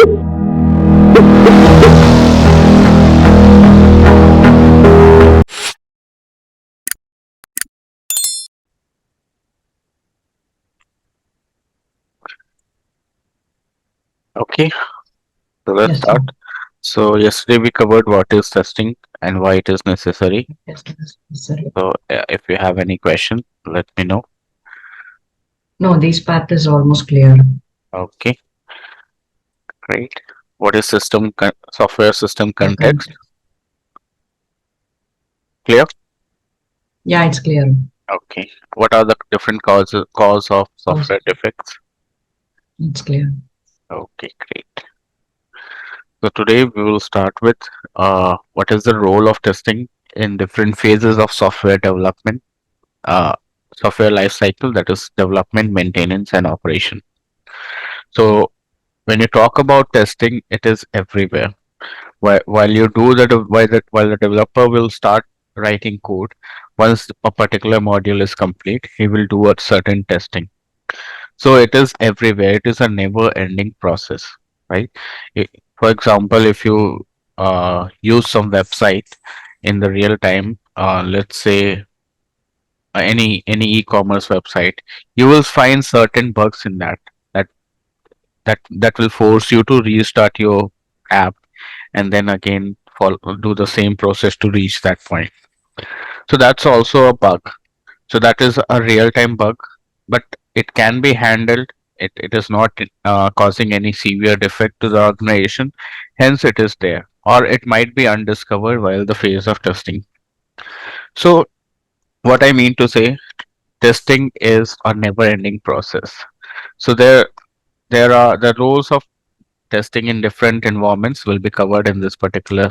Okay, so let's Yes, start. So yesterday we covered what is testing and why it is necessary. testing is necessary. So if you have any question, let me know. No, this part is almost clear. Okay, great. What is software system Yeah, context? Clear? yeah, it's clear. Okay. What are the different cause of Also, software defects? it's clear. Okay, great. So today we will start with what is the role of testing in different phases of software development, uh, software life cycle, that is development, maintenance, and operation. So when you talk about testing, it is everywhere. While you do that, while the developer will start writing code, once a particular module is complete, he will do a certain testing. So it is everywhere. It is a never-ending process, right? I- For example, if you use some website in the real time, let's say any e-commerce website, you will find certain bugs in that that will force you to restart your app and then again do the same process to reach that point. So that's also a bug. So that is a real-time bug, but it can be handled. It is not causing any severe defect to the organization. Hence, it is there, or it might be undiscovered while the phase of testing. So what I mean to say, testing is a never-ending process. So there are the roles of testing in different environments will be covered in this particular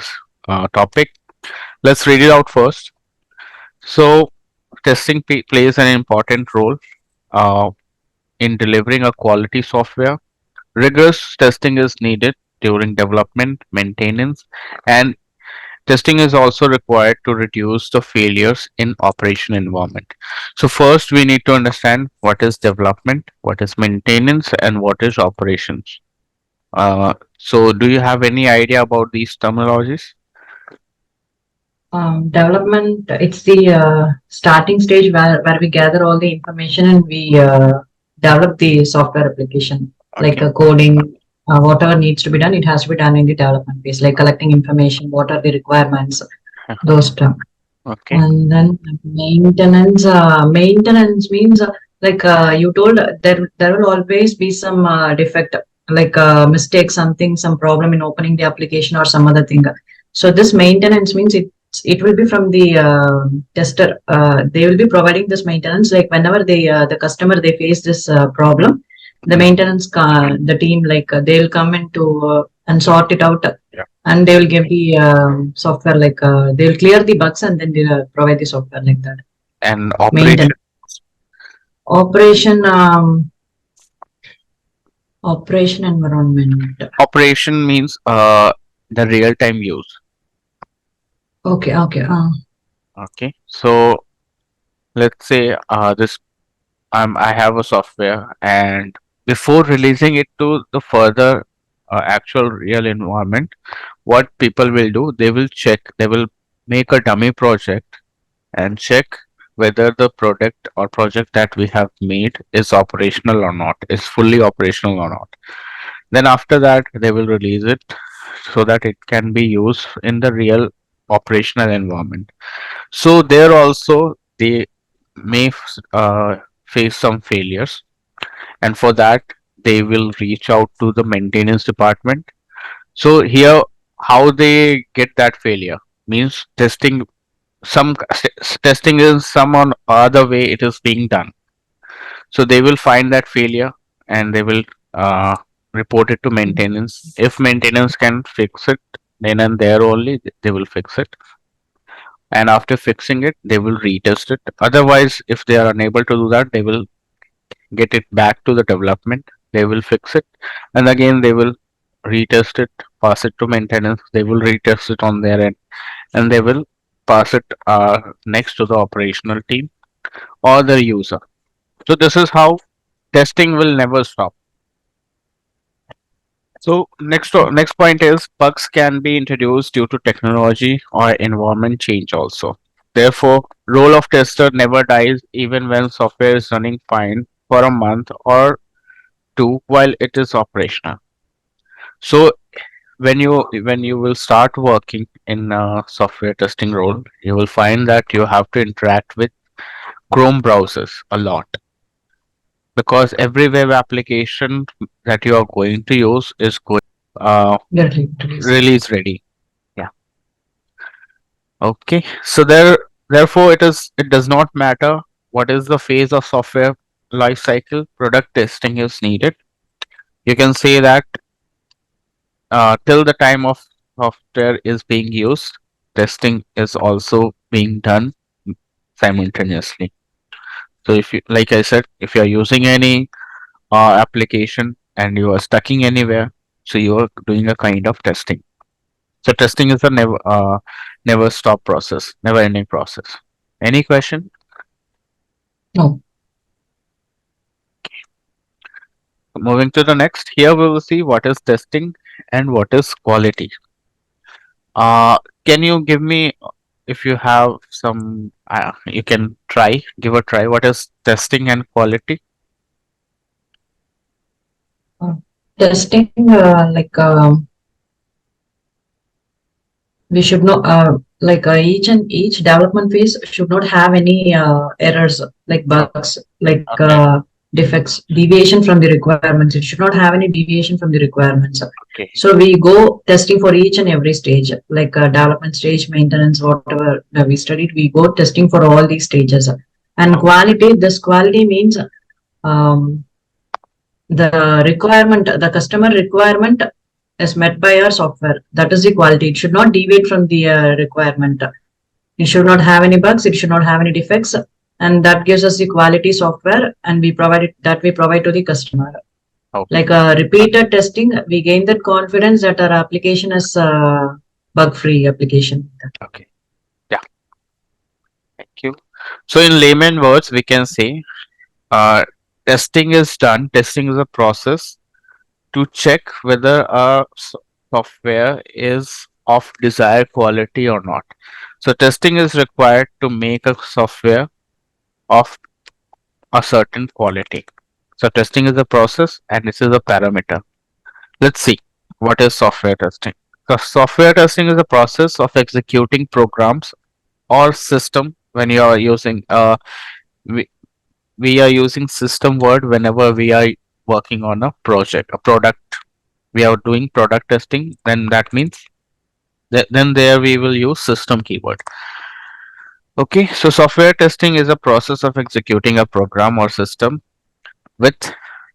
topic. Let's read it out first. So testing plays an important role uh, in delivering a quality software. Rigorous testing is needed during development, maintenance, and testing is also required to reduce the failures in operation environment. So first we need to understand what is development, what is maintenance, and what is operations. So do you have any idea about these terminologies? Development, it's the starting stage where we gather all the information and we develop the software application, like Okay. coding, whatever needs to be done, it has to be done in the development phase, like collecting information, what are the requirements, those stuff. Okay. And then maintenance means like you told, there will always be some defect, like mistake, something, some problem in opening the application or some other thing. So this maintenance means it will be from the tester. They will be providing this maintenance, like whenever the customer they face this problem, the Mhm. maintenance the team, like they'll come into and sort it out, Yeah. and they will give the software, like they'll clear the bugs and then they'll provide the software, like that. And operation. Maintenance. Operation, operation environment. Operation means the real time use. Okay, okay. Okay. So let's say this I have a software, and before releasing it to the further actual real environment, what people will do, they will make a dummy project and check whether the product or project that we have made is operational or not, is fully operational or not. Then after that, they will release it so that it can be used in the real operational environment. So there also they may face some failures, and for that they will reach out to the maintenance department. So here, how they get that failure means testing. Testing is some on other way it is being done. So they will find that failure and they will uh, report it to maintenance. If maintenance can fix it, then and there only they will fix it. And after fixing it, they will retest it. Otherwise, if they are unable to do that, they will get it back to the development. They will fix it, and again they will retest it, pass it to maintenance. They will retest it on their end, and they will pass it next to the operational team or the user. So this is how testing will never stop. So next point is bugs can be introduced due to technology or environment change also. Therefore, role of tester never dies even when software is running fine for a month or two while it is operational. So when you will start working in a software testing role, you will find that you have to interact with Chrome browsers a lot because every web application that you are going to use is going uh, Get release. release ready. Yeah. Okay. So therefore it does not matter what is the phase of software life cycle, product testing is needed. You can say that till the time of software is being used, testing is also being done simultaneously. So if you, like I said, if you are using any application and you are stucking anywhere, so you are doing a kind of testing. So testing is a never stop process, never ending process. Any question? No. Moving to the next, here we will see what is testing and what is quality. Uh, can you give me, if you have some, you can give a try. What is testing and quality? Testing, we should know, each development phase should not have any errors, like Oh, bugs, like okay, defects, deviation from the requirements. It should not have any deviation from the requirements. okay, So we go testing for each and every stage, like development stage, maintenance, whatever we studied, we go testing for all these stages. And oh, quality, this quality means um, the requirement, the customer requirement is met by our software. That is the quality. It should not deviate from the requirement. It should not have any bugs. It should not have any defects. And that gives us the quality software, and we provide it, that we provide to the customer. okay, Like repeated testing, we gain that confidence that our application is bug-free application. okay. Yeah, thank you. So in layman words, we can say uh, testing is done. Testing is a process to check whether a software is of desired quality or not. So testing is required to make a software of a certain quality. So testing is a process and this is a parameter. Let's see what is software testing. So software testing is a process of executing programs or system when you are using we, we are using system word whenever we are working on a project, a product. We are doing product testing, then that means then there we will use system keyword. Okay, so software testing is a process of executing a program or system with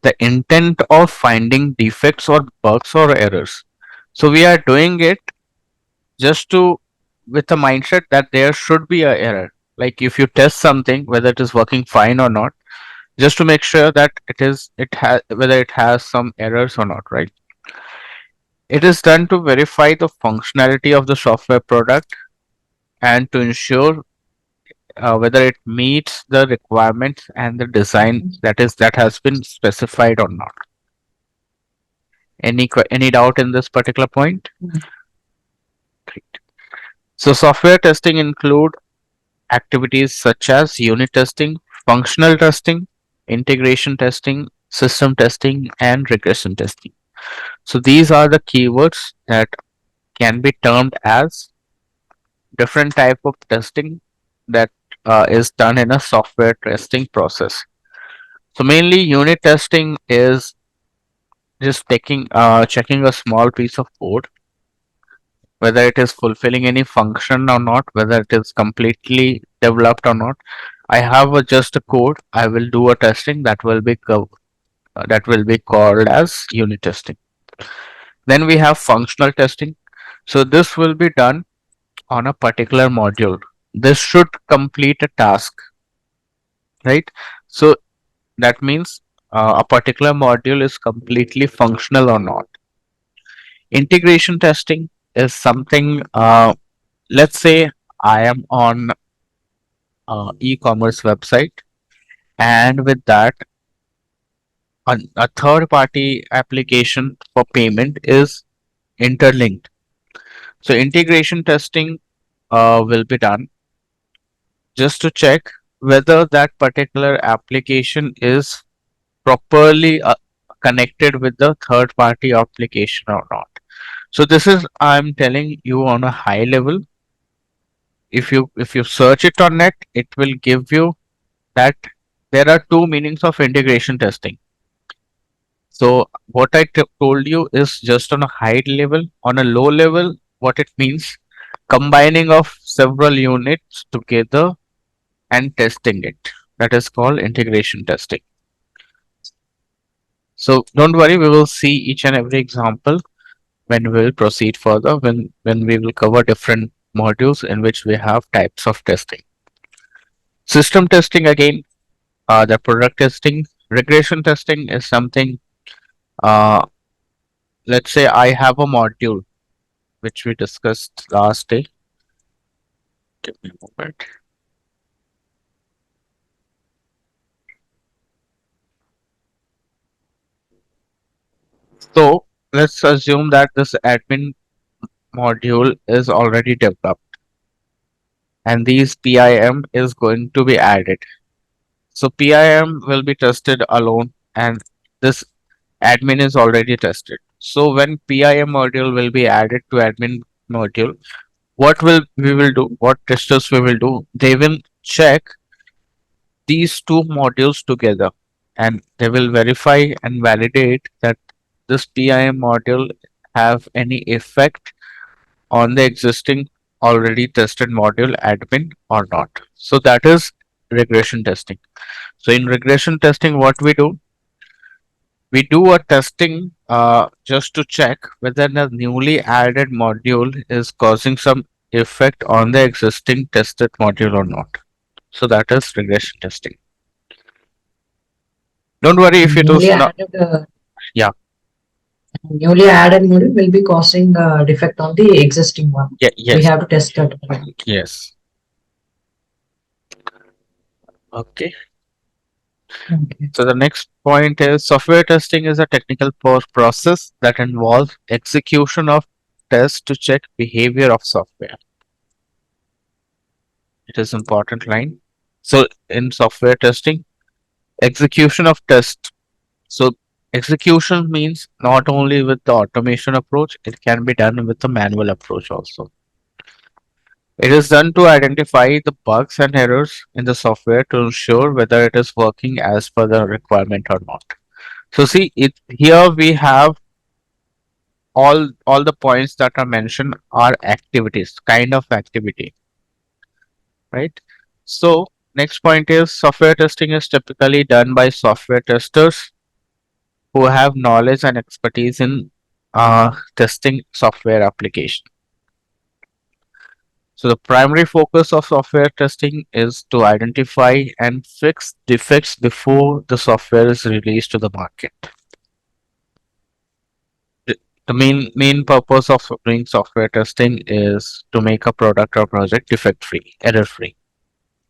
the intent of finding defects or bugs or errors. So we are doing it just to with the mindset that there should be a error. Like if you test something, whether it is working fine or not, just to make sure that it has whether it has some errors or not, right? It is done to verify the functionality of the software product and to ensure whether it meets the requirements and the design that has been specified or not. Any doubt in this particular point? Great. So software testing include activities such as unit testing, functional testing, integration testing, system testing, and regression testing. So these are the keywords that can be termed as different type of testing that is done in a software testing process. So mainly unit testing is just checking a small piece of code whether it is fulfilling any function or not, whether it is completely developed or not. I have just a code. I will do a testing that will be called as unit testing. Then we have functional testing. So this will be done on a particular module. This should complete a task, right? So that means a particular module is completely functional or not. Integration testing is something. Let's say I am on e-commerce website, and with that a third party application for payment is interlinked. So integration testing will be done just to check whether that particular application is properly connected with the third party application or not. So this is, I'm telling you on a high level. If you search it on net, it will give you that there are two meanings of integration testing. So what told you is just on a high level. On a low level, what it means, combining of several units together and testing it. That is called integration testing. So don't worry, we will see each and every example when we will proceed further, when we will cover different modules in which we have types of testing. System testing again, the product testing. Regression testing is something, uh, let's say I have a module which we discussed last day. Give me a moment. So let's assume that this admin module is already developed and these PIM is going to be added. So PIM will be tested alone and this admin is already tested. So when PIM module will be added to admin module, what will we will do? What testers we will do? They will check these two modules together and they will verify and validate that this PIM module have any effect on the existing already tested module admin or not. So that is regression testing. So in regression testing, what we do a testing just to check whether the newly added module is causing some effect on the existing tested module or not. So that is regression testing. Don't worry if it Newly is not. added, Yeah, newly added module will be causing a defect on the existing one. yeah, We yes, have to test that. yes. Okay. Okay. So the next point is software testing is a technical process that involves execution of tests to check behavior of software. It is important line. So in software testing, execution of test. So execution means not only with the automation approach, it can be done with the manual approach also. It is done to identify the bugs and errors in the software to ensure whether it is working as per the requirement or not. So see it here we have all the points that are mentioned are activities, kind of activity, right? So next point is software testing is typically done by software testers who have knowledge and expertise in testing software application. So the primary focus of software testing is to identify and fix defects before the software is released to the market. The main purpose of doing software testing is to make a product or project defect free, error free.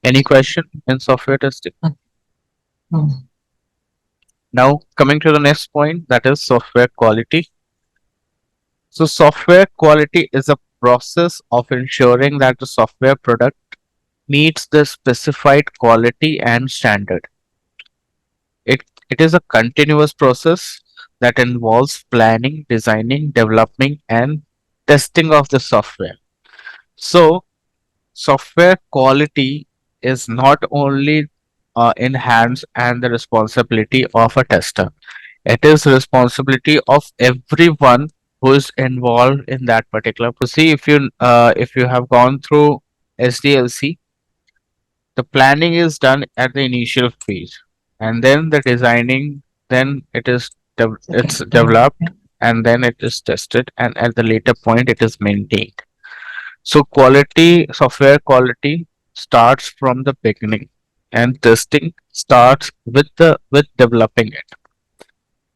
Any question in software testing? Hmm. Now coming to the next point, that is software quality. So software quality is a process of ensuring that the software product meets the specified quality and standard. It is a continuous process that involves planning, designing, developing, and testing of the software. So software quality is not only in hands and the responsibility of a tester. It is responsibility of everyone who is involved in that particular. See, if you have gone through SDLC, the planning is done at the initial phase, and then the designing, then it's Second. developed, and then it is tested, and at the later point it is maintained. So quality, software quality starts from the beginning and testing starts with developing it.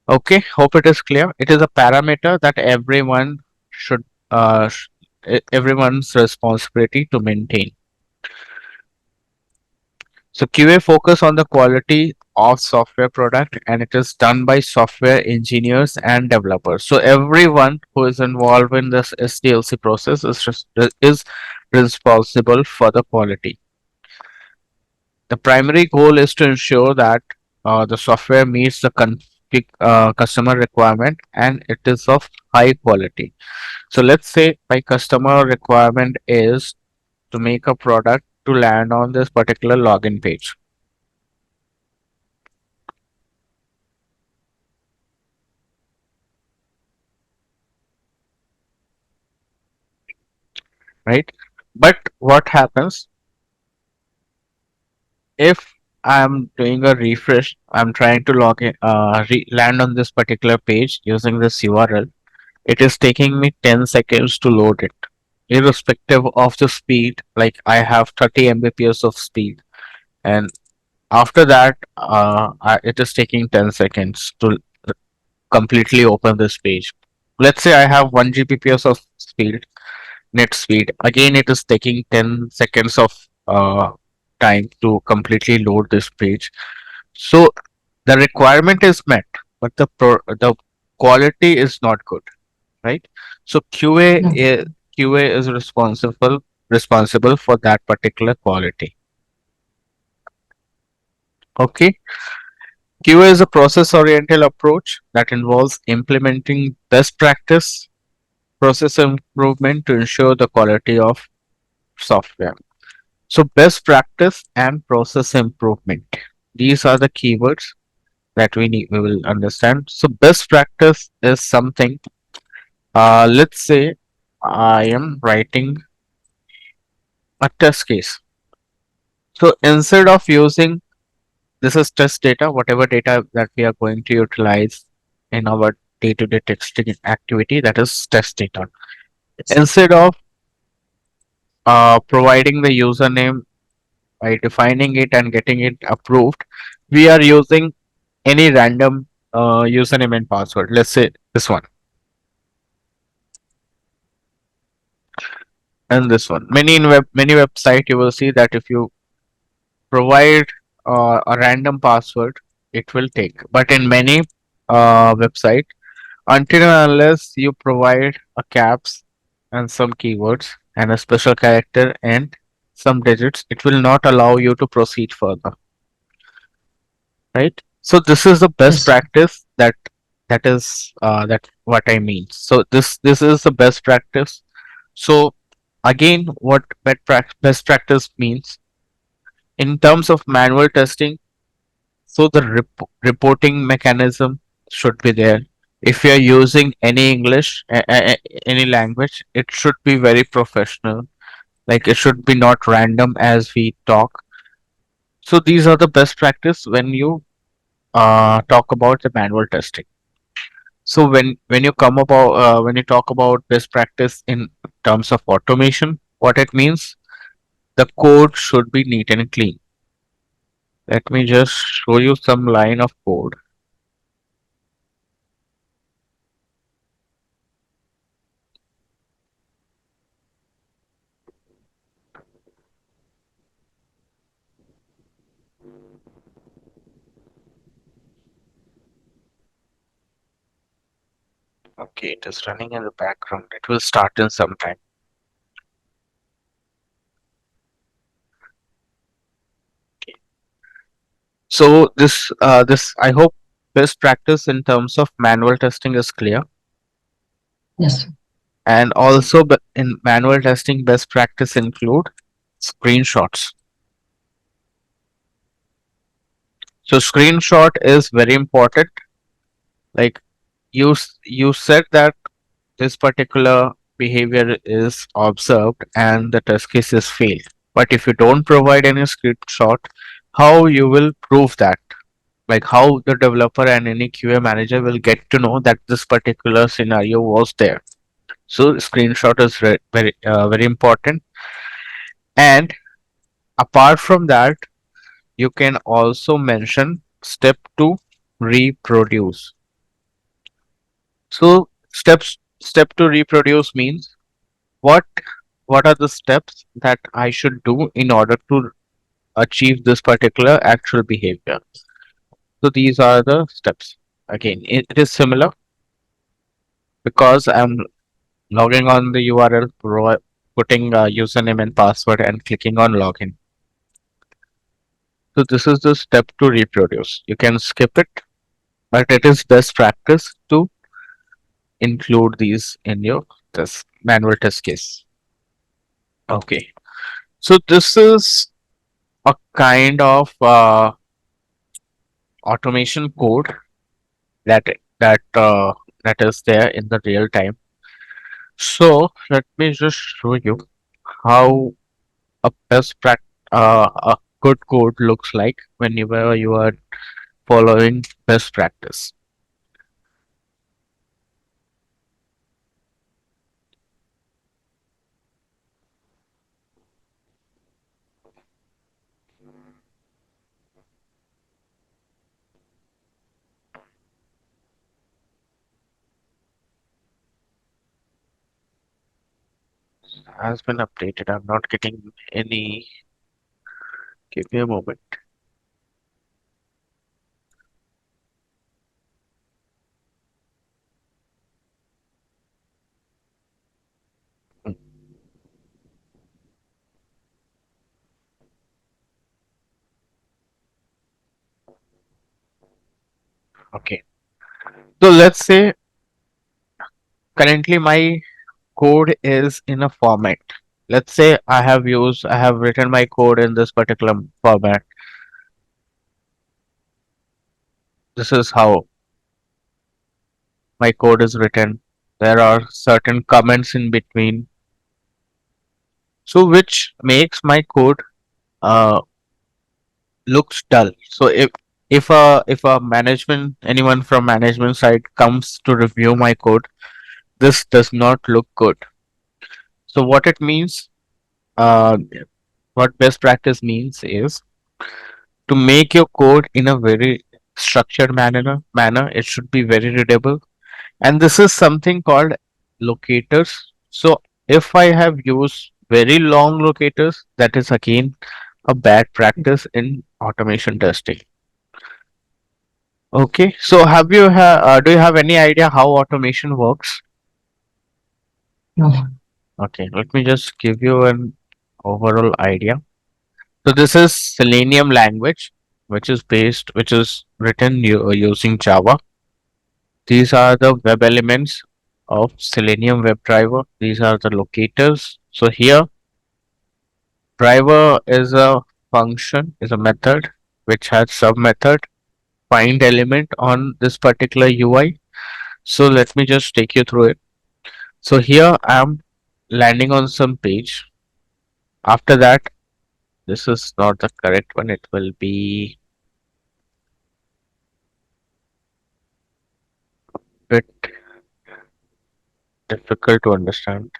Okay, hope it is clear. It is a parameter that everyone should everyone's responsibility to maintain. So QA focus on the quality of software product, and it is done by software engineers and developers. So everyone who is involved in this SDLC process is responsible for the quality. The primary goal is to ensure that the software meets the customer requirement and it is of high quality. So let's say my customer requirement is to make a product to land on this particular login page, right? But what happens if I'm doing a refresh? I'm trying to land on this particular page using this URL. It is taking me 10 seconds to load it, irrespective of the speed. Like I have 30 Mbps of speed, and after that, it is taking 10 seconds to completely open this page. Let's say I have 1 Gbps of speed, net speed. Again, it is taking 10 seconds of time to completely load this page. So the requirement is met, but the quality is not good, right? So QA is responsible for that particular quality. Okay, QA is a process oriented approach that involves implementing best practice process improvement to ensure the quality of software. So best practice and process improvement. These are the keywords that we will understand. So best practice is something, let's say I am writing a test case. So instead of using, this is test data, whatever data that we are going to utilize in our day-to-day testing activity, that is test data. Yes. Instead of providing the username by defining it and getting it approved, we are using any random username and password. Let's say this one and this one. Many website you will see that if you provide a random password, it will take. But in many website, until and unless you provide a caps and some keywords and a special character and some digits, it will not allow you to proceed further, right? So this is the best Yes. practice that what I mean. So this is the best practice. So again, what best practice means in terms of manual testing. So the reporting mechanism should be there. If you are using any English, any language, it should be very professional. Like it should be not random as we talk. So these are the best practice when you talk about the manual testing. So when you come about when you talk about best practice in terms of automation, what it means, the code should be neat and clean. Let me just show you some line of code. Okay, it is running in the background. It will start in some time. Okay. So this I hope best practice in terms of manual testing is clear. Yes. And also in manual testing, best practice include screenshots. So screenshot is very important. Like you said that this particular behavior is observed and the test case is failed. But if you don't provide any screenshot, how you will prove that? Like how the developer and any QA manager will get to know that this particular scenario was there. So screenshot is very important. And apart from that, you can also mention step to reproduce. So step to reproduce means what what are the steps that I should do in order to achieve this particular actual behavior. So these are the steps. Again, it is similar because I'm logging on the URL, putting a username and password and clicking on login. So this is the step to reproduce. You can skip it, but it is best practice to include these in your test manual test case. Okay. So this is a kind of automation code that that uh, that is there in the real time. So let me just show you how a good code looks like whenever you are following best practice. Has been updated. I'm not getting any. Give me a moment. Hmm, okay. So let's say currently my code is in a format. Let's say I have written my code in this particular format. This is how my code is written. There are certain comments in between, so which makes my code uh, looks dull. So if a management anyone from management side comes to review my code, this does not look good. So uh, what best practice means is to make your code in a very structured manner. It should be very readable, and this is something called locators. So if I have used very long locators, that is again a bad practice in automation testing. Okay, so do you have any idea how automation works? No. Okay, let me just give you an overall idea. So this is Selenium language, which is written using Java. These are the web elements of Selenium WebDriver. These are the locators. So here, driver is a function, is a method which has sub method find element on this particular UI. So let me just take you through it. So here I'm landing on some page. After that, this is not the correct one. It will be bit difficult to understand.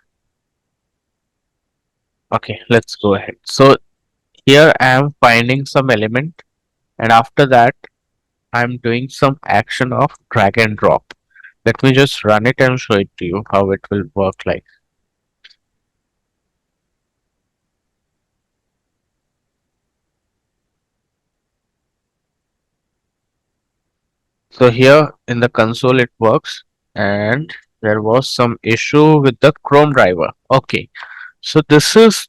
Okay, let's go ahead. So here I am finding some element, and after that I'm doing some action of drag and drop. Let me just run it and show it to you how it will work like. So here in the console it works, and there was some issue with the Chrome driver. Okay, so this is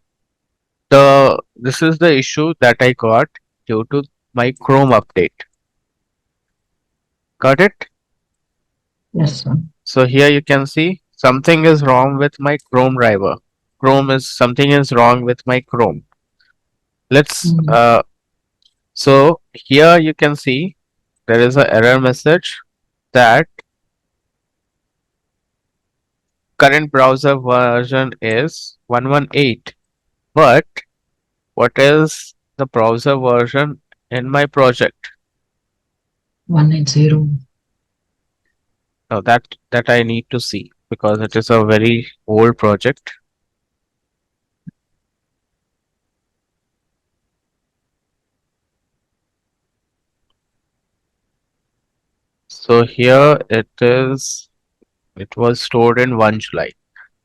the issue that I got due to my Chrome update. Got it? Yes, sir. So here you can see something is wrong with my Chrome driver. Something is wrong with my Chrome. Let's Mm. so here you can see there is an error message that current browser version is 118. But what is the browser version in my project? 190. Now that I need to see because it is a very old project. So here it was stored in 1 July,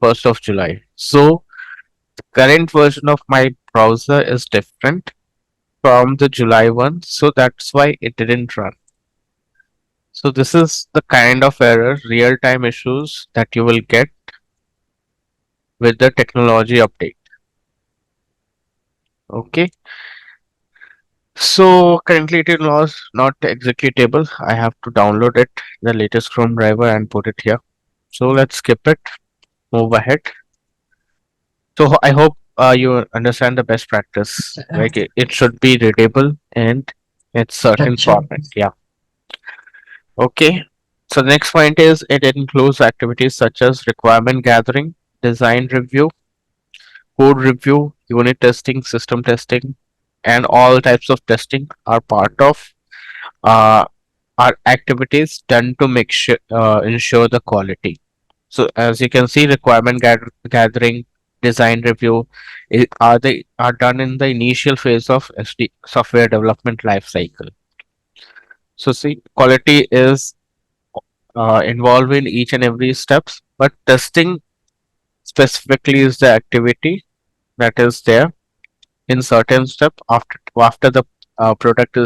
1st of July. So current version of my browser is different, from the July one, so that's why it didn't run. So this is the kind of error, real-time issues that you will get with the technology update. Okay. So currently it is not executable. I have to download it, the latest Chrome driver, and put it here. So let's skip it, move ahead. So I hope you understand the best practice. Like it should be readable and it's certain Structure. format. Yeah. Okay. So the next point is it includes activities such as requirement gathering, design review, code review, unit testing, system testing, and all types of testing are part of uh, our activities done to make sure ensure the quality. So as you can see, gathering, design review are done in the initial phase of software development life cycle. So see, quality is involved in each and every steps, but testing specifically is the activity that is there in certain step after the product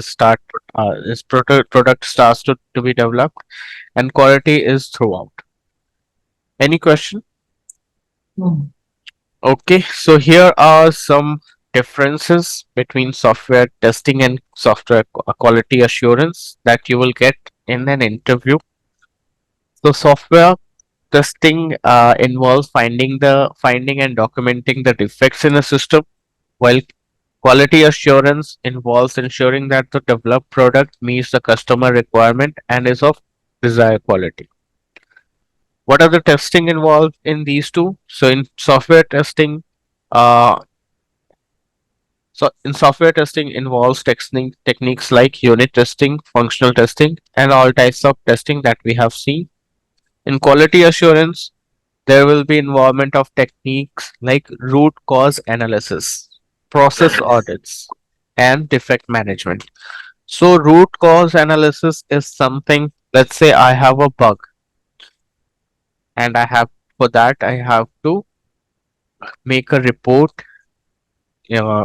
starts to be developed, and quality is throughout. Any question? Hmm. Okay, so here are some differences between software testing and software quality assurance that you will get in an interview. So software testing involves finding and documenting the defects in a system, while quality assurance involves ensuring that the developed product meets the customer requirement and is of desired quality. What are the testing involved in these two? Uh, in software testing involves testing techniques like unit testing, functional testing, and all types of testing that we have seen. In quality assurance, there will be involvement of techniques like root cause analysis, process audits, and defect management. So root cause analysis is something, let's say I have a bug and for that I have to make a report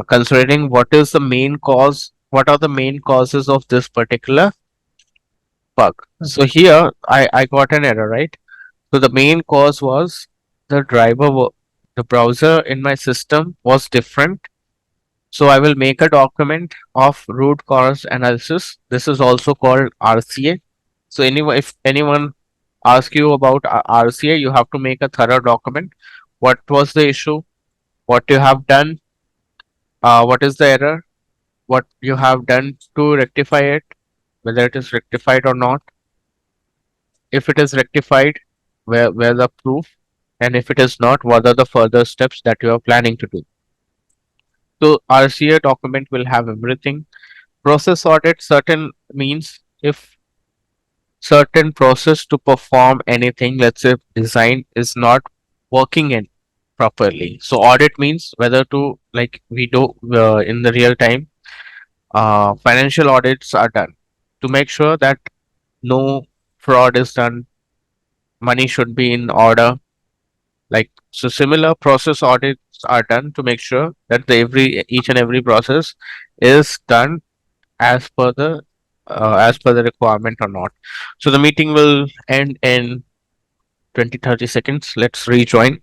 considering what are the main causes of this particular bug. So here I got an error, right? So the main cause was the the browser in my system was different. So I will make a document of root cause analysis. This is also called RCA. So if anyone asks you about RCA, you have to make a thorough document. What was the issue? What you have done? What is the error? What you have done to rectify it? Whether it is rectified or not. If it is rectified, where the proof? And if it is not, what are the further steps that you are planning to do? So RCA document will have everything. Process audit certain means if certain process to perform anything, let's say design is not working in properly. So audit means whether to like we do in the real time. Financial audits are done to make sure that no fraud is done. Money should be in order. Like so, similar process audits are done to make sure that every each and every process is done as per the requirement or not. So the meeting will end in 20-30 seconds. Let's rejoin.